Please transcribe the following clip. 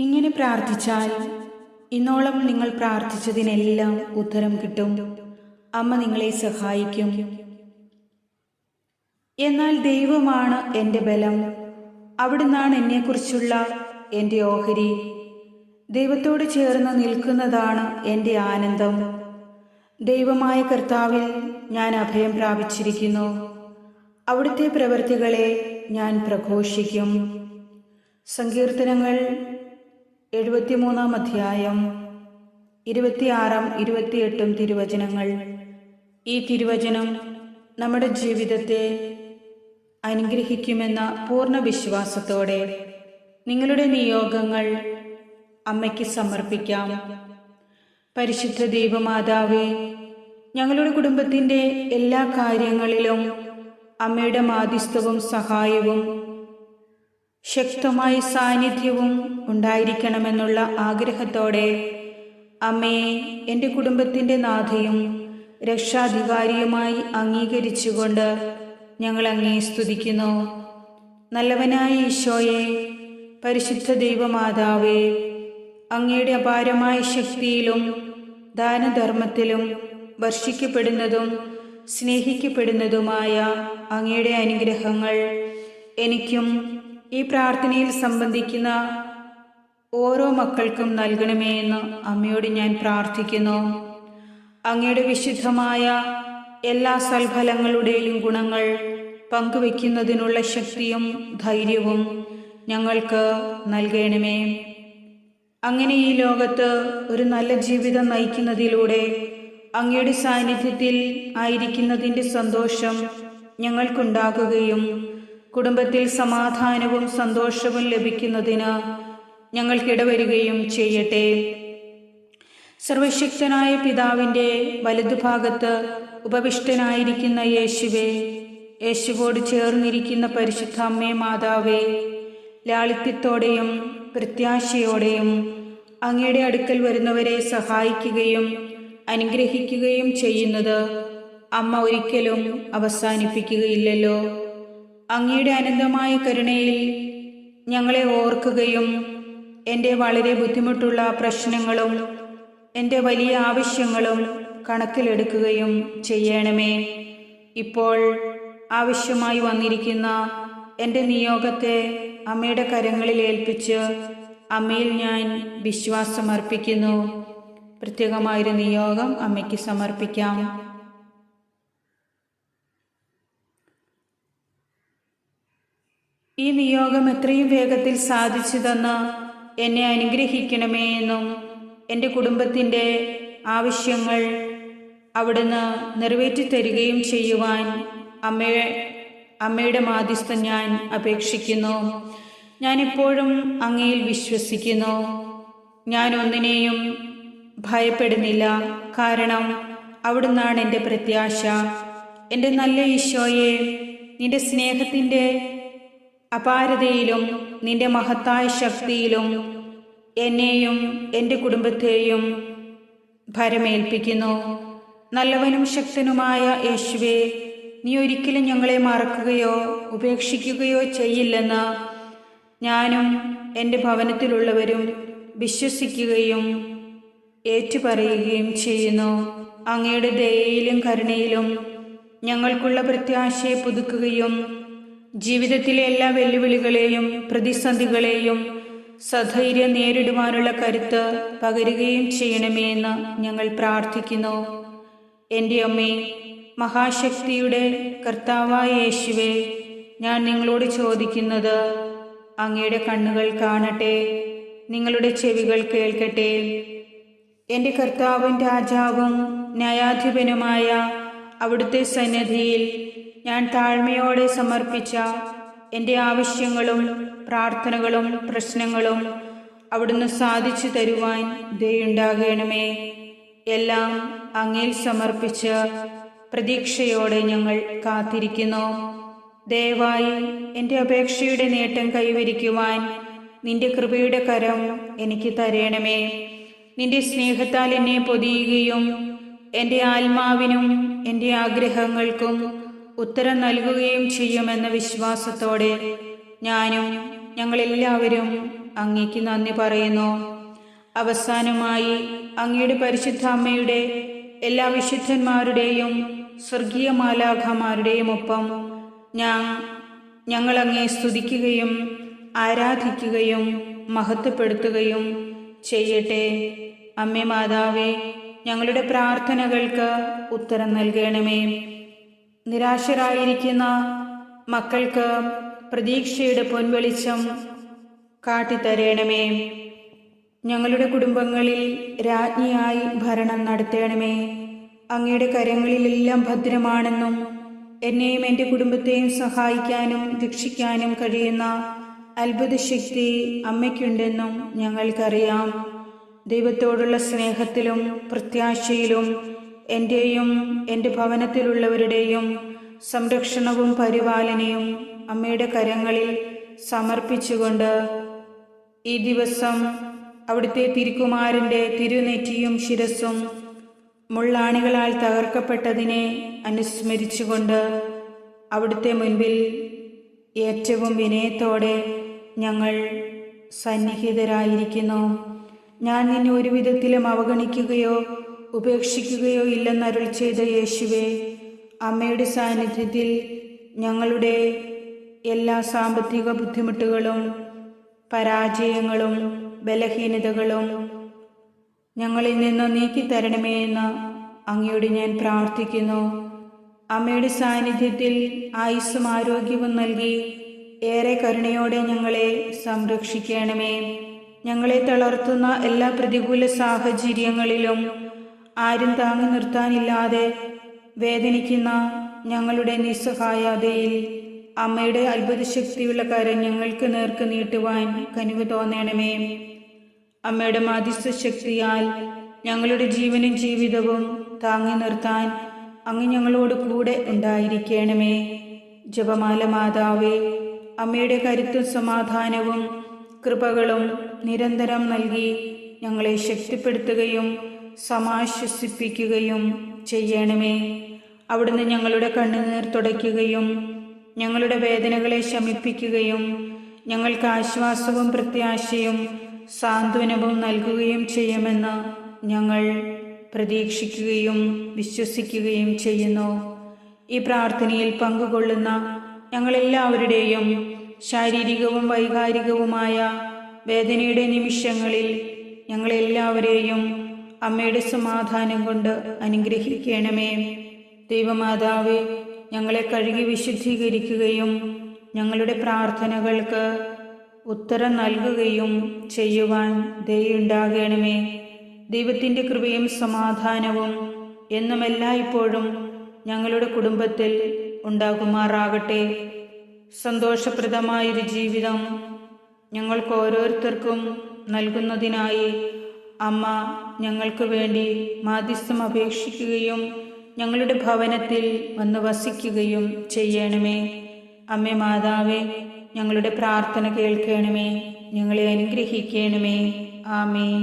ഇങ്ങനെ പ്രാർത്ഥിച്ചാൽ ഇന്നോളം നിങ്ങൾ പ്രാർത്ഥിച്ചതിനെല്ലാം ഉത്തരം കിട്ടും. അമ്മ നിങ്ങളെ സഹായിക്കും. എന്നാൽ ദൈവമാണ് എൻ്റെ ബലം. അവിടുന്നാണ് എന്നെക്കുറിച്ചുള്ള എൻ്റെ ഓഹരി. ദൈവത്തോട് ചേർന്ന് നിൽക്കുന്നതാണ് എൻ്റെ ആനന്ദം. ദൈവമായ കർത്താവിൽ ഞാൻ അഭയം പ്രാപിച്ചിരിക്കുന്നു. അവിടുത്തെ പ്രവൃത്തികളെ ഞാൻ പ്രഘോഷിക്കും. സങ്കീർത്തനങ്ങൾ 73 അധ്യായം 26, 28 തിരുവചനങ്ങൾ. ഈ തിരുവചനം നമ്മുടെ ജീവിതത്തെ അനുഗ്രഹിക്കുമെന്ന പൂർണ്ണ വിശ്വാസത്തോടെ നിങ്ങളുടെ നിയോഗങ്ങൾ അമ്മയ്ക്ക് സമർപ്പിക്കാം. പരിശുദ്ധ ദൈവമാതാവേ, ഞങ്ങളുടെ കുടുംബത്തിൻ്റെ എല്ലാ കാര്യങ്ങളിലും അമ്മയുടെ മാധ്യസ്ഥവും സഹായവും ശക്തമായ സാന്നിധ്യവും ഉണ്ടായിരിക്കണമെന്നുള്ള ആഗ്രഹത്തോടെ അമ്മയെ എൻ്റെ കുടുംബത്തിൻ്റെ നാഥയും രക്ഷാധികാരിയുമായി അംഗീകരിച്ചുകൊണ്ട് ഞങ്ങൾ അങ്ങയെ സ്തുതിക്കുന്നു. നല്ലവനായ ഈശോയെ, പരിശുദ്ധ ദൈവമാതാവേ, അങ്ങയുടെ അപാരമായ ശക്തിയിലും ദാനധർമ്മത്തിലും വർഷിക്കപ്പെടുന്നതും സ്നേഹിക്കപ്പെടുന്നതുമായ അങ്ങയുടെ അനുഗ്രഹങ്ങൾ എനിക്കും ഈ പ്രാർത്ഥനയിൽ സംബന്ധിക്കുന്ന ഓരോ മക്കൾക്കും നൽകണമേ എന്ന് അമ്മയോട് ഞാൻ പ്രാർത്ഥിക്കുന്നു. അങ്ങയുടെ വിശുദ്ധമായ എല്ലാ സൽഫലങ്ങളുടെയും ഗുണങ്ങൾ പങ്കുവെക്കുന്നതിനുള്ള ശക്തിയും ധൈര്യവും ഞങ്ങൾക്ക് നൽകണമേ. അങ്ങനെ ഈ ലോകത്ത് ഒരു നല്ല ജീവിതം നയിക്കുന്നതിലൂടെ അങ്ങയുടെ സാന്നിധ്യത്തിൽ ആയിരിക്കുന്നതിൻ്റെ സന്തോഷം ഞങ്ങൾക്കുണ്ടാകുകയും കുടുംബത്തിൽ സമാധാനവും സന്തോഷവും ലഭിക്കുന്നതിന് ഞങ്ങൾക്കിടവരികയും ചെയ്യട്ടെ. സർവശക്തനായ പിതാവിൻ്റെ വലതുഭാഗത്ത് ഉപവിഷ്ടനായിരിക്കുന്ന യേശുവേ, യേശുവോട് ചേർന്നിരിക്കുന്ന പരിശുദ്ധ അമ്മേ മാതാവേ, ലാളിത്യത്തോടെയും പ്രത്യാശയോടെയും അങ്ങയുടെ അടുക്കൽ വരുന്നവരെ സഹായിക്കുകയും അനുഗ്രഹിക്കുകയും ചെയ്യുന്നത് അമ്മ ഒരിക്കലും അവസാനിപ്പിക്കുകയില്ലല്ലോ. അങ്ങയുടെ അനന്തമായ കരുണയിൽ ഞങ്ങളെ ഓർക്കുകയും എൻ്റെ വളരെ ബുദ്ധിമുട്ടുള്ള പ്രശ്നങ്ങളും എൻ്റെ വലിയ ആവശ്യങ്ങളും കണക്കിലെടുക്കുകയും ചെയ്യണമേ. ഇപ്പോൾ ആവശ്യമായി വന്നിരിക്കുന്ന എൻ്റെ നിയോഗത്തെ അമ്മയുടെ കരങ്ങളിൽ ഏൽപ്പിച്ച് അമ്മയിൽ ഞാൻ വിശ്വാസമർപ്പിക്കുന്നു. പ്രത്യേകമായൊരു നിയോഗം അമ്മയ്ക്ക് സമർപ്പിക്കാം. ഈ നിയോഗം എത്രയും വേഗത്തിൽ സാധിച്ചു തന്ന് എന്നെ അനുഗ്രഹിക്കണമേ എന്നും എൻ്റെ കുടുംബത്തിൻ്റെ ആവശ്യങ്ങൾ അവിടുന്ന് നിറവേറ്റി തരികയും ചെയ്യുവാൻ അമ്മയുടെ മാധ്യസ്ഥം ഞാൻ അപേക്ഷിക്കുന്നു. ഞാനിപ്പോഴും അങ്ങയിൽ വിശ്വസിക്കുന്നു. ഞാൻ ഒന്നിനെയും ഭയപ്പെടുന്നില്ല. കാരണം അവിടുന്നാണ് എൻ്റെ പ്രത്യാശ. എൻ്റെ നല്ല ഈശോയെ, നിന്റെ സ്നേഹത്തിൻ്റെ അപാരതയിലും നിന്റെ മഹത്തായ ശക്തിയിലും എന്നെയും എൻ്റെ കുടുംബത്തെയും ഭരമേൽപ്പിക്കുന്നു. നല്ലവനും ശക്തനുമായ യേശുവേ, നീ ഒരിക്കലും ഞങ്ങളെ മറക്കുകയോ ഉപേക്ഷിക്കുകയോ ചെയ്യില്ലെന്ന് ഞാനും എൻ്റെ ഭവനത്തിലുള്ളവരും വിശ്വസിക്കുകയും ഏറ്റുപറയുകയും ചെയ്യുന്നു. അങ്ങയുടെ ദയയിലും കരുണയിലും ഞങ്ങൾക്കുള്ള പ്രത്യാശയെ പുതുക്കുകയും ജീവിതത്തിലെ എല്ലാ വെല്ലുവിളികളെയും പ്രതിസന്ധികളെയും സധൈര്യം നേരിടുവാനുള്ള കരുത്ത് പകരുകയും ചെയ്യണമേ എന്ന് ഞങ്ങൾ പ്രാർത്ഥിക്കുന്നു. എൻ്റെ അമ്മേ, മഹാശക്തിയുടെ കർത്താവായ യേശുവേ, ഞാൻ നിങ്ങളോട് ചോദിക്കുന്നത് അങ്ങയുടെ കണ്ണുകൾ കാണട്ടെ, നിങ്ങളുടെ ചെവികൾ കേൾക്കട്ടെ. എൻ്റെ കർത്താവും രാജാവും ന്യായാധിപനുമായ അവിടുത്തെ സന്നിധിയിൽ ഞാൻ താഴ്മയോടെ സമർപ്പിച്ച എൻ്റെ ആവശ്യങ്ങളും പ്രാർത്ഥനകളും പ്രശ്നങ്ങളും അവിടുന്ന് സാധിച്ചു തരുവാൻ ദയുണ്ടാകണമേ. എല്ലാം അങ്ങയിൽ സമർപ്പിച്ച് പ്രതീക്ഷയോടെ ഞങ്ങൾ കാത്തിരിക്കുന്നു. ദയവായി എൻ്റെ അപേക്ഷയുടെ നേട്ടം കൈവരിക്കുവാൻ നിന്റെ കൃപയുടെ കരം എനിക്ക് തരണമേ. നിന്റെ സ്നേഹത്താൽ എന്നെ പൊതിയുകയും എൻ്റെ ആത്മാവിനും എൻ്റെ ആഗ്രഹങ്ങൾക്കും ഉത്തരം നൽകുകയും ചെയ്യുമെന്ന വിശ്വാസത്തോടെ ഞാനും ഞങ്ങളെല്ലാവരും അങ്ങേക്ക് നന്ദി പറയുന്നു. അവസാനമായി അങ്ങയുടെ പരിശുദ്ധ അമ്മയുടെ എല്ലാ വിശുദ്ധന്മാരുടെയും സ്വർഗീയ മാലാഖമാരുടെയും ഒപ്പം ഞങ്ങൾ അങ്ങേ സ്തുതിക്കുകയും ആരാധിക്കുകയും മഹത്വപ്പെടുത്തുകയും ചെയ്യട്ടെ. അമ്മേ മാതാവേ, ഞങ്ങളുടെ പ്രാർത്ഥനകൾക്ക് ഉത്തരം നൽകണമേ. നിരാശരായിരിക്കുന്ന മക്കൾക്ക് പ്രതീക്ഷയുടെ പൊൻവെളിച്ചം കാട്ടിത്തരണമേ. ഞങ്ങളുടെ കുടുംബങ്ങളിൽ രാജ്ഞിയായി ഭരണം നടത്തണമേ. അങ്ങയുടെ കരങ്ങളിലെല്ലാം ഭദ്രമാണെന്നും എന്നെയും എൻ്റെ കുടുംബത്തെയും സഹായിക്കാനും രക്ഷിക്കാനും കഴിയുന്ന അത്ഭുത ശക്തി അമ്മയ്ക്കുണ്ടെന്നും ഞങ്ങൾക്കറിയാം. ദൈവത്തോടുള്ള സ്നേഹത്തിലും പ്രത്യാശയിലും എൻ്റെയും എൻ്റെ ഭവനത്തിലുള്ളവരുടെയും സംരക്ഷണവും പരിപാലനയും അമ്മയുടെ കരങ്ങളിൽ സമർപ്പിച്ചുകൊണ്ട് ഈ ദിവസം അവിടുത്തെ തിരുക്കുമാരൻ്റെ തിരുനെറ്റിയും ശിരസ്സും മുള്ളാണികളാൽ തകർക്കപ്പെട്ടതിനെ അനുസ്മരിച്ചുകൊണ്ട് അവിടുത്തെ മുൻപിൽ ഏറ്റവും വിനയത്തോടെ ഞങ്ങൾ സന്നിഹിതരായിരിക്കുന്നു. ഞാൻ നിന്നെ ഒരു വിധത്തിലും അവഗണിക്കുകയോ ഉപേക്ഷിക്കുകയോ ഇല്ലെന്നരുൾ ചെയ്ത യേശുവേ, അമ്മയുടെ സാന്നിധ്യത്തിൽ ഞങ്ങളുടെ എല്ലാ സാമ്പത്തിക ബുദ്ധിമുട്ടുകളും പരാജയങ്ങളും ബലഹീനതകളും ഞങ്ങളിൽ നിന്ന് നീക്കിത്തരണമേ എന്ന് അങ്ങയോട് ഞാൻ പ്രാർത്ഥിക്കുന്നു. അമ്മയുടെ സാന്നിധ്യത്തിൽ ആയുസ്സും ആരോഗ്യവും നൽകി ഏറെ കരുണയോടെ ഞങ്ങളെ സംരക്ഷിക്കണമേ. ഞങ്ങളെ തളർത്തുന്ന എല്ലാ പ്രതികൂല സാഹചര്യങ്ങളിലും ആരും താങ്ങി നിർത്താനില്ലാതെ വേദനിക്കുന്ന ഞങ്ങളുടെ നിസ്സഹായതയിൽ അമ്മയുടെ അത്ഭുത ശക്തിയുള്ള കരം ഞങ്ങൾക്ക് നേർക്ക് നീട്ടുവാൻ കനിവ് തോന്നണമേ. അമ്മയുടെ മാധ്യസ്ഥ ശക്തിയാൽ ഞങ്ങളുടെ ജീവനും ജീവിതവും താങ്ങി നിർത്താൻ അങ്ങ് ഞങ്ങളോട് കൂടെ ഉണ്ടായിരിക്കണമേ. ജപമാല മാതാവേ, അമ്മയുടെ കരുത്തും സമാധാനവും കൃപകളും നിരന്തരം നൽകി ഞങ്ങളെ ശക്തിപ്പെടുത്തുകയും സമാശ്വസിപ്പിക്കുകയും ചെയ്യണമേ. അവിടുന്ന് ഞങ്ങളുടെ കണ്ണുനീർ തുടയ്ക്കുകയും ഞങ്ങളുടെ വേദനകളെ ശമിപ്പിക്കുകയും ഞങ്ങൾക്ക് ആശ്വാസവും പ്രത്യാശയും സാന്ത്വനവും നൽകുകയും ചെയ്യുമെന്ന് ഞങ്ങൾ പ്രതീക്ഷിക്കുകയും വിശ്വസിക്കുകയും ചെയ്യുന്നു. ഈ പ്രാർത്ഥനയിൽ പങ്കുകൊള്ളുന്ന ഞങ്ങളെല്ലാവരുടെയും ശാരീരികവും വൈകാരികവുമായ വേദനയുടെ നിമിഷങ്ങളിൽ ഞങ്ങളെല്ലാവരെയും അമ്മയുടെ സമാധാനം കൊണ്ട് അനുഗ്രഹിക്കണമേ. ദൈവമാതാവേ, ഞങ്ങളെ കഴുകി വിശുദ്ധീകരിക്കുകയും ഞങ്ങളുടെ പ്രാർത്ഥനകൾക്ക് ഉത്തരം നൽകുകയും ചെയ്യുവാൻ ദയയുണ്ടാകണമേ. ദൈവത്തിൻ്റെ കൃപയും സമാധാനവും എന്നും എല്ലായ്പ്പോഴും ഞങ്ങളുടെ കുടുംബത്തിൽ ഉണ്ടാകുമാറാകട്ടെ. സന്തോഷപ്രദമായൊരു ജീവിതം ഞങ്ങൾക്ക് ഓരോരുത്തർക്കും നൽകുന്നതിനായി അമ്മ ഞങ്ങൾക്ക് വേണ്ടി മാധ്യസ്ഥം അപേക്ഷിക്കുകയും ഞങ്ങളുടെ ഭവനത്തിൽ വന്ന് വസിക്കുകയും ചെയ്യണമേ. അമ്മേ മാതാവേ, ഞങ്ങളുടെ പ്രാർത്ഥന കേൾക്കണമേ. ഞങ്ങളെ അനുഗ്രഹിക്കണമേ. ആമേൻ.